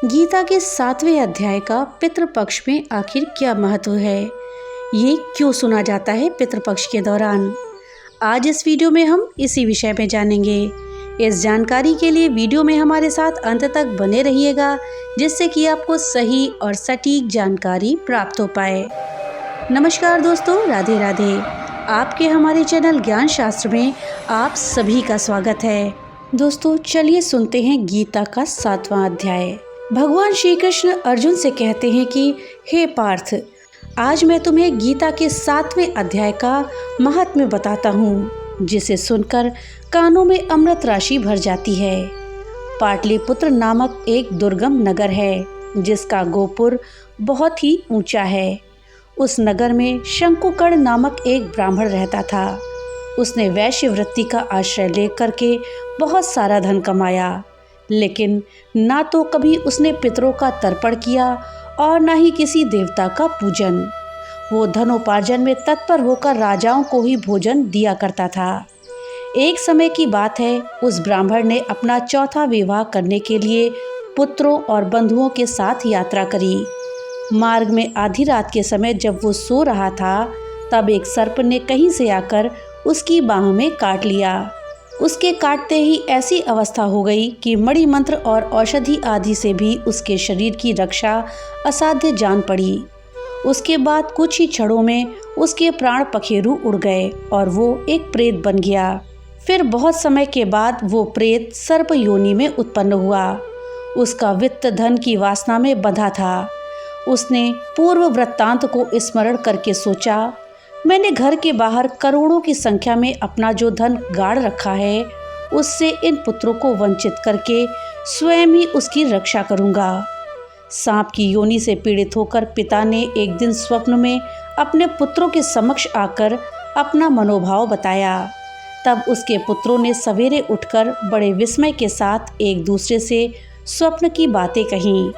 गीता के 7वें अध्याय का पितृपक्ष में आखिर क्या महत्व है, ये क्यों सुना जाता है पितृपक्ष के दौरान। आज इस वीडियो में हम इसी विषय में जानेंगे। इस जानकारी के लिए वीडियो में हमारे साथ अंत तक बने रहिएगा, जिससे कि आपको सही और सटीक जानकारी प्राप्त हो पाए। नमस्कार दोस्तों, राधे राधे। आपके हमारे चैनल ज्ञान शास्त्र में आप सभी का स्वागत है। दोस्तों चलिए सुनते हैं गीता का 7वां अध्याय। भगवान श्री कृष्ण अर्जुन से कहते हैं कि हे पार्थ, आज मैं तुम्हें गीता के 7वें अध्याय का महात्म्य बताता हूँ, जिसे सुनकर कानों में अमृत राशि भर जाती है। पाटलिपुत्र नामक एक दुर्गम नगर है, जिसका गोपुर बहुत ही ऊंचा है। उस नगर में शंकुकर्ण नामक एक ब्राह्मण रहता था। उसने वैश्य वृत्ति का आश्रय लेकर के बहुत सारा धन कमाया, लेकिन ना तो कभी उसने पितरों का तर्पण किया और ना ही किसी देवता का पूजन। वो धनोपार्जन में तत्पर होकर राजाओं को ही भोजन दिया करता था। एक समय की बात है, उस ब्राह्मण ने अपना चौथा विवाह करने के लिए पुत्रों और बंधुओं के साथ यात्रा करी। मार्ग में आधी रात के समय जब वो सो रहा था, तब एक सर्प ने कहीं से आकर उसकी बाह में काट लिया। उसके काटते ही ऐसी अवस्था हो गई कि मणि मंत्र और औषधि आदि से भी उसके शरीर की रक्षा असाध्य जान पड़ी। उसके बाद कुछ ही क्षणों में उसके प्राण पखेरु उड़ गए और वो एक प्रेत बन गया। फिर बहुत समय के बाद वो प्रेत सर्प योनि में उत्पन्न हुआ। उसका वित्त धन की वासना में बंधा था। उसने पूर्व वृत्तांत को स्मरण करके सोचा, मैंने घर के बाहर करोड़ों की संख्या में अपना जो धन गाड़ रखा है, उससे इन पुत्रों को वंचित करके स्वयं ही उसकी रक्षा करूंगा। सांप की योनि से पीड़ित होकर पिता ने एक दिन स्वप्न में अपने पुत्रों के समक्ष आकर अपना मनोभाव बताया। तब उसके पुत्रों ने सवेरे उठकर बड़े विस्मय के साथ एक दूसरे से स्वप्न की बातें कहीं।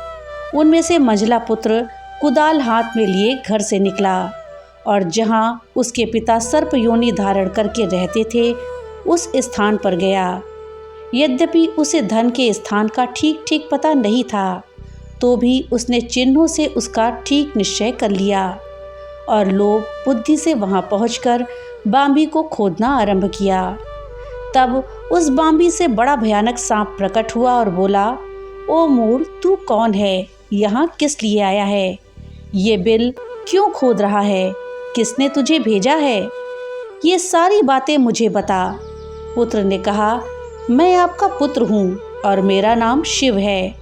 उनमें से मंझला पुत्र कुदाल हाथ में लिए घर से निकला और जहां उसके पिता सर्प योनि धारण करके रहते थे, उस स्थान पर गया। यद्यपि उसे धन के स्थान का ठीक ठीक पता नहीं था, तो भी उसने चिन्हों से उसका ठीक निश्चय कर लिया और लोभ बुद्धि से वहां पहुंचकर बांबी को खोदना आरंभ किया। तब उस बांबी से बड़ा भयानक सांप प्रकट हुआ और बोला, ओ मूढ़, तू कौन है? यहाँ किस लिए आया है? ये बिल क्यों खोद रहा है? किसने तुझे भेजा है? ये सारी बातें मुझे बता। पुत्र ने कहा, मैं आपका पुत्र हूँ और मेरा नाम शिव है।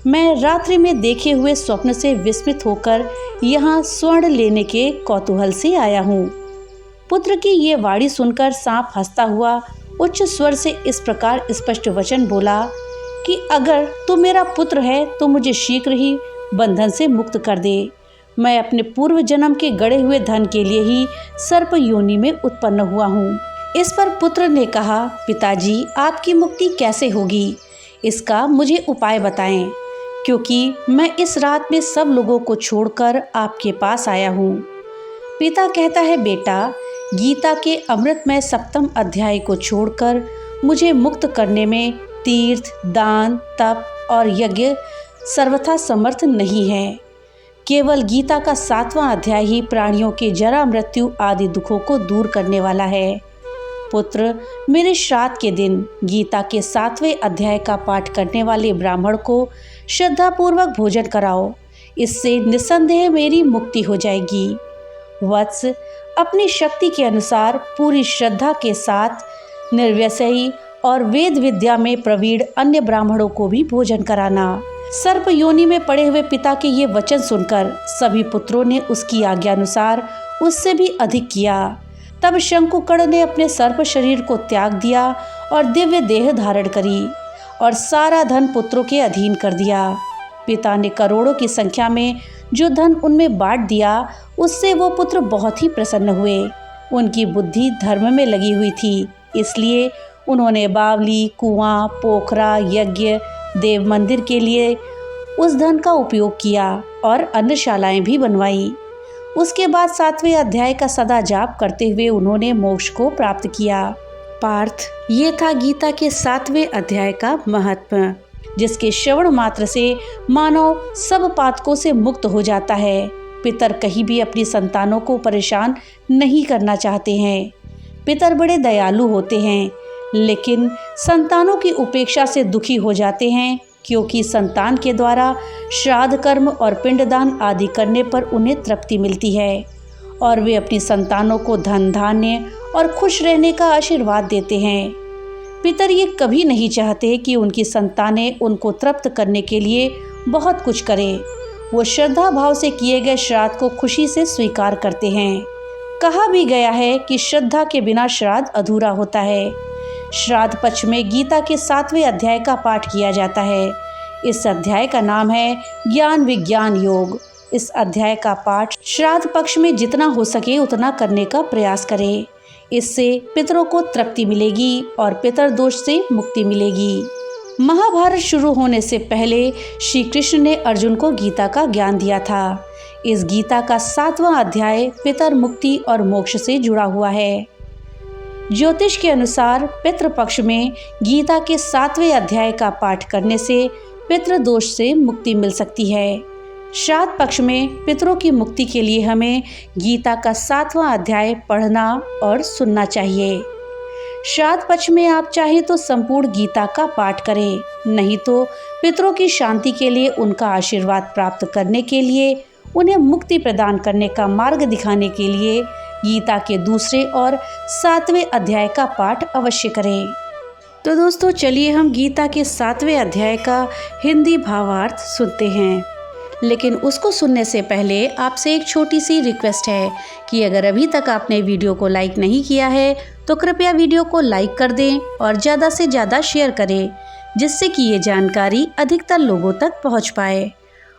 मैं रात्रि में देखे हुए स्वप्न से विस्मित होकर यहाँ स्वर्ण लेने के कौतूहल से आया हूँ। पुत्र की ये वाणी सुनकर सांप हंसता हुआ उच्च स्वर से इस प्रकार स्पष्ट वचन बोला कि अगर तू मेरा पुत्र है तो मुझे शीघ्र ही बंधन से मुक्त कर दे। मैं अपने पूर्व जन्म के गड़े हुए धन के लिए ही सर्प योनि में उत्पन्न हुआ हूँ। इस पर पुत्र ने कहा, पिताजी, आपकी मुक्ति कैसे होगी? इसका मुझे उपाय बताएं, क्योंकि मैं इस रात में सब लोगों को छोड़कर आपके पास आया हूँ। पिता कहता है, बेटा, गीता के अमृतमय 7वें अध्याय को छोड़कर मुझे मुक्त करने में तीर्थ, दान, तप और यज्ञ सर्वथा समर्थ नहीं है। केवल गीता का 7वां अध्याय ही प्राणियों के जरा मृत्यु आदि दुखों को दूर करने वाला है। पुत्र, मेरे श्राद्ध के दिन गीता के 7वें अध्याय का पाठ करने वाले ब्राह्मण को श्रद्धापूर्वक भोजन कराओ। इससे निस्संदेह मेरी मुक्ति हो जाएगी। वत्स, अपनी शक्ति के अनुसार पूरी श्रद्धा के साथ निर्व्यसयी और वेद विद्या में प्रवीण अन्य ब्राह्मणों को भी भोजन कराना। सर्प योनि में पड़े हुए पिता के ये वचन सुनकर सभी पुत्रों ने उसकी आज्ञानुसार उससे भी अधिक किया। तब शंकुकर्ण ने अपने सर्प शरीर को त्याग दिया और दिव्य देह धारण करी और सारा धन पुत्रों के अधीन कर दिया। पिता ने करोड़ों की संख्या में जो धन उनमें बांट दिया, उससे वो पुत्र बहुत ही प्रसन्न हुए। उनकी बुद्धि धर्म में लगी हुई थी, इसलिए उन्होंने बावली, कुआं, पोखरा, यज्ञ, देव मंदिर के लिए उस धन का उपयोग किया और अन्नशालाएं भी बनवाई। उसके बाद 7वें अध्याय का सदा जाप करते हुए उन्होंने मोक्ष को प्राप्त किया। पार्थ, ये था गीता के 7वें अध्याय का महत्व। जिसके श्रवण मात्र से मानव सब पातकों से मुक्त हो जाता है। पितर कहीं भी अपनी संतानों को परेशान नहीं करना चाहते हैं। पितर बड़े दयालु होते हैं, लेकिन संतानों की उपेक्षा से दुखी हो जाते हैं, क्योंकि संतान के द्वारा श्राद्ध कर्म और पिंडदान आदि करने पर उन्हें तृप्ति मिलती है और वे अपनी संतानों को धन धान्य और खुश रहने का आशीर्वाद देते हैं। पितर ये कभी नहीं चाहते कि उनकी संतानें उनको तृप्त करने के लिए बहुत कुछ करें। वो श्रद्धा भाव से किए गए श्राद्ध को खुशी से स्वीकार करते हैं। कहा भी गया है कि श्रद्धा के बिना श्राद्ध अधूरा होता है। श्राद्ध पक्ष में गीता के 7वें अध्याय का पाठ किया जाता है। इस अध्याय का नाम है ज्ञान विज्ञान योग। इस अध्याय का पाठ श्राद्ध पक्ष में जितना हो सके उतना करने का प्रयास करें। इससे पितरों को तृप्ति मिलेगी और पितर दोष से मुक्ति मिलेगी। महाभारत शुरू होने से पहले श्री कृष्ण ने अर्जुन को गीता का ज्ञान दिया था। इस गीता का 7वां अध्याय पितर मुक्ति और मोक्ष से जुड़ा हुआ है। ज्योतिष के अनुसार पितृपक्ष में गीता के 7वें अध्याय का पाठ करने से पितृ दोष से मुक्ति मिल सकती है। श्राद्ध पक्ष में पितरों की मुक्ति के लिए हमें गीता का 7वां अध्याय पढ़ना और सुनना चाहिए। श्राद्ध पक्ष में आप चाहें तो संपूर्ण गीता का पाठ करें, नहीं तो पितरों की शांति के लिए, उनका आशीर्वाद प्राप्त करने के लिए, उन्हें मुक्ति प्रदान करने का मार्ग दिखाने के लिए गीता के 2 और 7वें अध्याय का पाठ अवश्य करें। तो दोस्तों चलिए हम गीता के 7वें अध्याय का हिंदी भावार्थ सुनते हैं। लेकिन उसको सुनने से पहले आपसे एक छोटी सी रिक्वेस्ट है कि अगर अभी तक आपने वीडियो को लाइक नहीं किया है तो कृपया वीडियो को लाइक कर दें और ज़्यादा से ज़्यादा शेयर करें, जिससे कि ये जानकारी अधिकतर लोगों तक पहुंच पाए।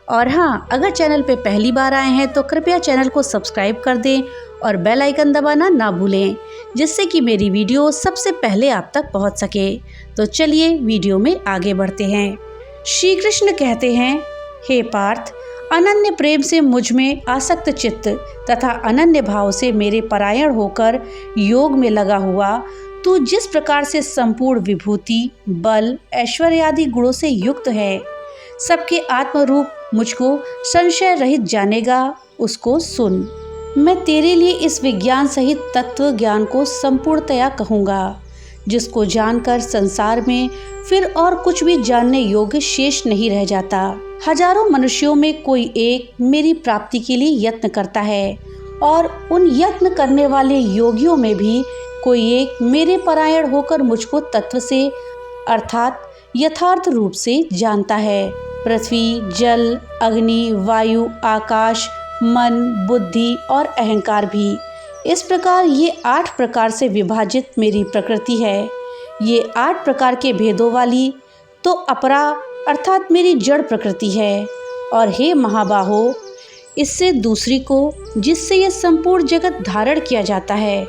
और हाँ, अगर चैनल पे पहली बार आए हैं तो कृपया चैनल को सब्सक्राइब कर दें और बेल आइकन दबाना ना भूलें, जिससे कि मेरी वीडियो सबसे पहले आप तक पहुंच सके। तो चलिए वीडियो में आगे बढ़ते हैं। श्री कृष्ण कहते हैं, हे पार्थ, अनन्य प्रेम से मुझ में आसक्त चित्त तथा अनन्य भाव से मेरे परायण होकर योग में लगा हुआ तू जिस प्रकार से संपूर्ण विभूति, बल, ऐश्वर्य आदि गुणों से युक्त है, सबके आत्मरूप मुझको संशय रहित जानेगा, उसको सुन। मैं तेरे लिए इस विज्ञान सहित तत्व ज्ञान को संपूर्णतया कहूँगा, जिसको जानकर संसार में फिर और कुछ भी जानने योग्य शेष नहीं रह जाता। हजारों मनुष्यों में कोई एक मेरी प्राप्ति के लिए यत्न करता है और उन यत्न करने वाले योगियों में भी कोई एक मेरे परायण होकर मुझको तत्व से अर्थात यथार्थ रूप से जानता है। पृथ्वी, जल, अग्नि, वायु, आकाश, मन, बुद्धि और अहंकार भी। इस प्रकार ये 8 प्रकार से विभाजित मेरी प्रकृति है। ये 8 प्रकार के भेदों वाली तो अपरा अर्थात मेरी जड़ प्रकृति है। और हे महाबाहो, इससे दूसरी को जिससे यह संपूर्ण जगत धारण किया जाता है,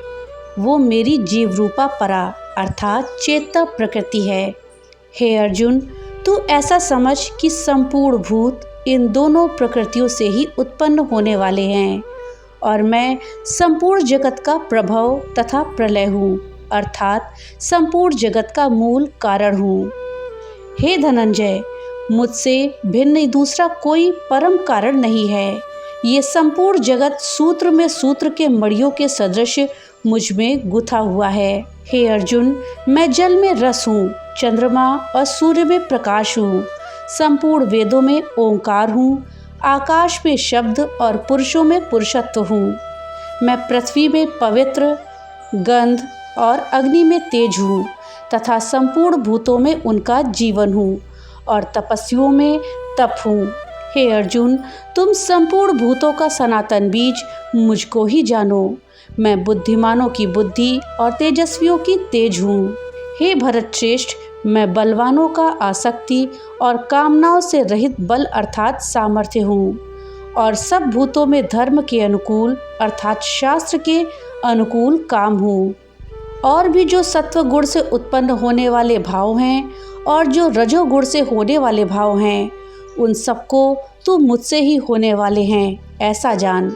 वो मेरी जीव रूपा परा अर्थात चेतन प्रकृति है। हे अर्जुन, तू ऐसा समझ कि संपूर्ण भूत इन दोनों प्रकृतियों से ही उत्पन्न होने वाले हैं और मैं संपूर्ण जगत का प्रभव तथा प्रलय हूँ, अर्थात संपूर्ण जगत का मूल कारण हूँ। हे धनंजय, मुझसे भिन्न दूसरा कोई परम कारण नहीं है। ये संपूर्ण जगत सूत्र में सूत्र के मड़ियों के सदृश मुझ में गुथा हुआ है। हे अर्जुन, मैं जल में रस हूँ, चंद्रमा और सूर्य में प्रकाश हूँ, संपूर्ण वेदों में ओंकार हूँ, आकाश में शब्द और पुरुषों में पुरुषत्व हूँ। मैं पृथ्वी में पवित्र, गंध और अग्नि में तेज हूँ तथा संपूर्ण भूतों में उनका जीवन हूँ और तपस्वियों में तप हूँ। हे अर्जुन, तुम संपूर्ण भूतों का सनातन बीज मुझको ही जानो। मैं बुद्धिमानों की बुद्धि और तेजस्वियों की तेज हूँ। हे भरत श्रेष्ठ, मैं बलवानों का आसक्ति और कामनाओं से रहित बल अर्थात सामर्थ्य हूँ और सब भूतों में धर्म के अनुकूल अर्थात शास्त्र के अनुकूल काम हूँ। और भी जो सत्व गुण से उत्पन्न होने वाले भाव हैं और जो रजोगुण से होने वाले भाव हैं, उन सबको तू मुझसे ही होने वाले हैं ऐसा जान,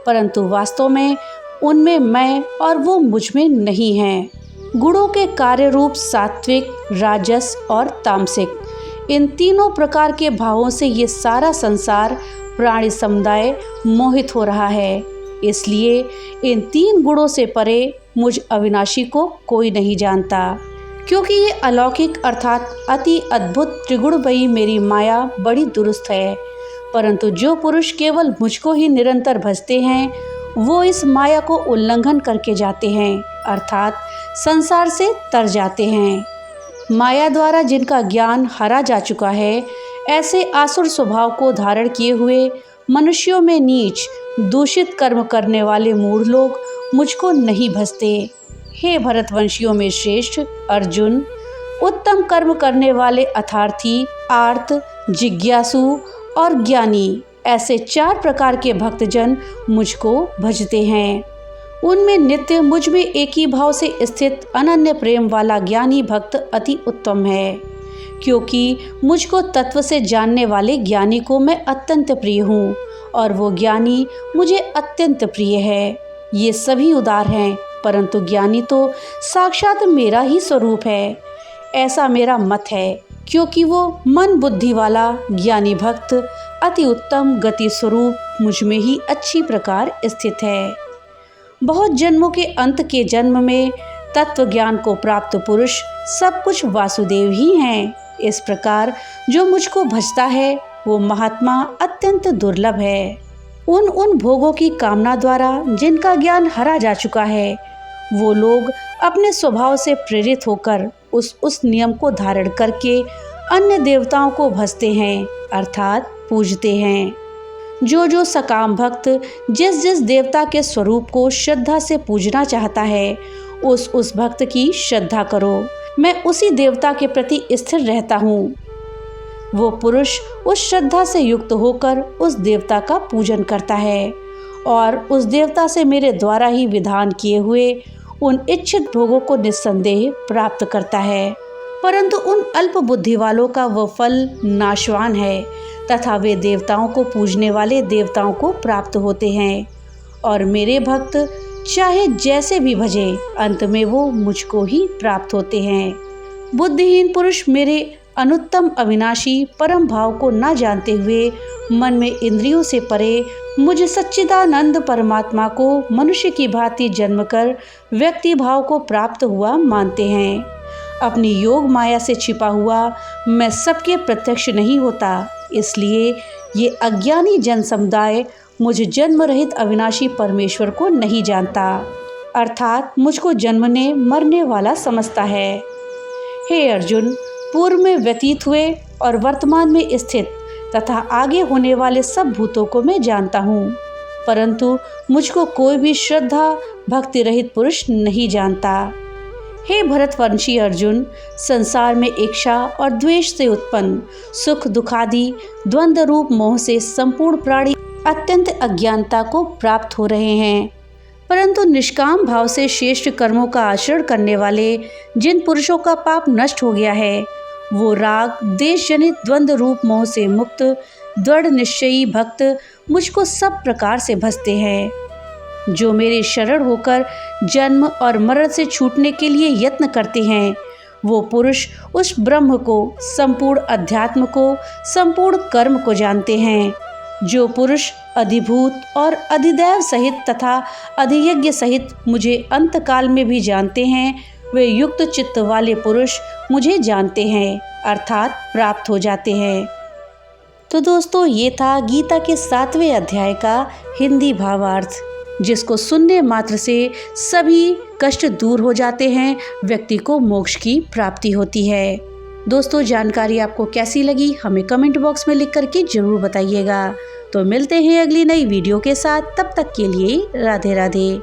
परंतु वास्तव में उनमें मैं और वो मुझ में नहीं हैं। गुणों के कार्य रूप सात्विक, राजस और तामसिक, इन तीनों प्रकार के भावों से ये सारा संसार प्राणी समुदाय मोहित हो रहा है। इसलिए इन 3 गुणों से परे मुझ अविनाशी को कोई नहीं जानता, क्योंकि ये अलौकिक अर्थात अति अद्भुत त्रिगुणमयी मेरी माया बड़ी दुरुस्त है। परंतु जो पुरुष केवल मुझको ही निरंतर भजते हैं, वो इस माया को उल्लंघन करके जाते हैं, अर्थात संसार से तर जाते हैं। माया द्वारा जिनका ज्ञान हरा जा चुका है, ऐसे आसुर स्वभाव को धारण किए हुए मनुष्यों में नीच दूषित कर्म करने वाले मूढ़ लोग मुझको नहीं भजते। हे भरतवंशियों में श्रेष्ठ अर्जुन, उत्तम कर्म करने वाले अर्थार्थी, आर्त, जिज्ञासु और ज्ञानी, ऐसे 4 प्रकार के भक्तजन मुझको भजते हैं। उनमें नित्य मुझ में एक ही भाव से स्थित अनन्य प्रेम वाला ज्ञानी भक्त अति उत्तम है, क्योंकि मुझको तत्व से जानने वाले ज्ञानी को मैं अत्यंत प्रिय हूँ और वो ज्ञानी मुझे अत्यंत प्रिय है। ये सभी उदार हैं, परंतु ज्ञानी तो साक्षात मेरा ही स्वरूप है, ऐसा मेरा मत है, क्योंकि वो मन बुद्धि वाला ज्ञानी भक्त अति उत्तम गति स्वरूप मुझ में ही अच्छी प्रकार स्थित है। बहुत जन्मों के अंत के जन्म में तत्व ज्ञान को प्राप्त पुरुष सब कुछ वासुदेव ही हैं। इस प्रकार जो मुझको भजता है वो महात्मा अत्यंत दुर्लभ है। उन भोगों की कामना द्वारा जिनका ज्ञान हरा जा चुका है, वो लोग अपने स्वभाव से प्रेरित होकर उस नियम को धारण करके अन्य देवताओं को भजते हैं, अर्थात पूजते हैं। जो सकाम भक्त जिस देवता के स्वरूप को श्रद्धा से पूजना चाहता है, उस भक्त की श्रद्धा करो। मैं उसी देवता के प्रति स्थिर रहता हूँ। वो पुरुष उस श्रद्धा से युक्त होकर उस देवता का पूजन करता है और उस देवता से मेरे द्वारा ही विधान किए हुए उन इच्छित भोगों को निस्संदेह प्राप्त करता है। परंतु उन अल्प बुद्धि वालों का वह फल नाशवान है तथा वे देवताओं को पूजने वाले देवताओं को प्राप्त होते हैं, और मेरे भक्त चाहे जैसे भी भजे, अंत में वो मुझको ही प्राप्त होते हैं। बुद्धिहीन पुरुष मेरे अनुत्तम अविनाशी परम भाव को न जानते हुए मन में इंद्रियों से परे मुझ सच्चिदानंद परमात्मा को मनुष्य की भांति जन्म कर व्यक्ति भाव को प्राप्त हुआ मानते हैं। अपनी योग माया से छिपा हुआ मैं सबके प्रत्यक्ष नहीं होता, इसलिए ये अज्ञानी जन समुदाय मुझ जन्म रहित अविनाशी परमेश्वर को नहीं जानता, अर्थात मुझको जन्मने मरने वाला समझता है। हे अर्जुन, पूर्व में व्यतीत हुए और वर्तमान में स्थित तथा आगे होने वाले सब भूतों को मैं जानता हूँ, परंतु मुझको कोई भी श्रद्धा भक्ति रहित पुरुष नहीं जानता। हे भरतवंशी अर्जुन, संसार में इच्छा और द्वेष से उत्पन्न सुख दुखादि द्वंद्व रूप मोह से संपूर्ण प्राणी अत्यंत अज्ञानता को प्राप्त हो रहे हैं, परंतु निष्काम भाव से श्रेष्ठ कर्मों का आचरण करने वाले जिन पुरुषों का पाप नष्ट हो गया है, वो राग देश जनित द्वंद्व रूप मोह से मुक्त दृढ़ निश्चयी भक्त मुझको सब प्रकार से भजते हैं। जो मेरे शरण होकर जन्म और मरण से छूटने के लिए यत्न करते हैं, वो पुरुष उस ब्रह्म को, संपूर्ण अध्यात्म को, संपूर्ण कर्म को जानते हैं। जो पुरुष अधिभूत और अधिदैव सहित तथा अधियज्ञ सहित मुझे अंतकाल में भी जानते हैं, वे युक्त चित्त वाले पुरुष मुझे जानते हैं, अर्थात प्राप्त हो जाते हैं। तो दोस्तों, ये था गीता के 7वें अध्याय का हिंदी भावार्थ, जिसको सुनने मात्र से सभी कष्ट दूर हो जाते हैं, व्यक्ति को मोक्ष की प्राप्ति होती है। दोस्तों, जानकारी आपको कैसी लगी हमें कमेंट बॉक्स में लिख करके जरूर बताइएगा। तो मिलते हैं अगली नई वीडियो के साथ, तब तक के लिए राधे राधे।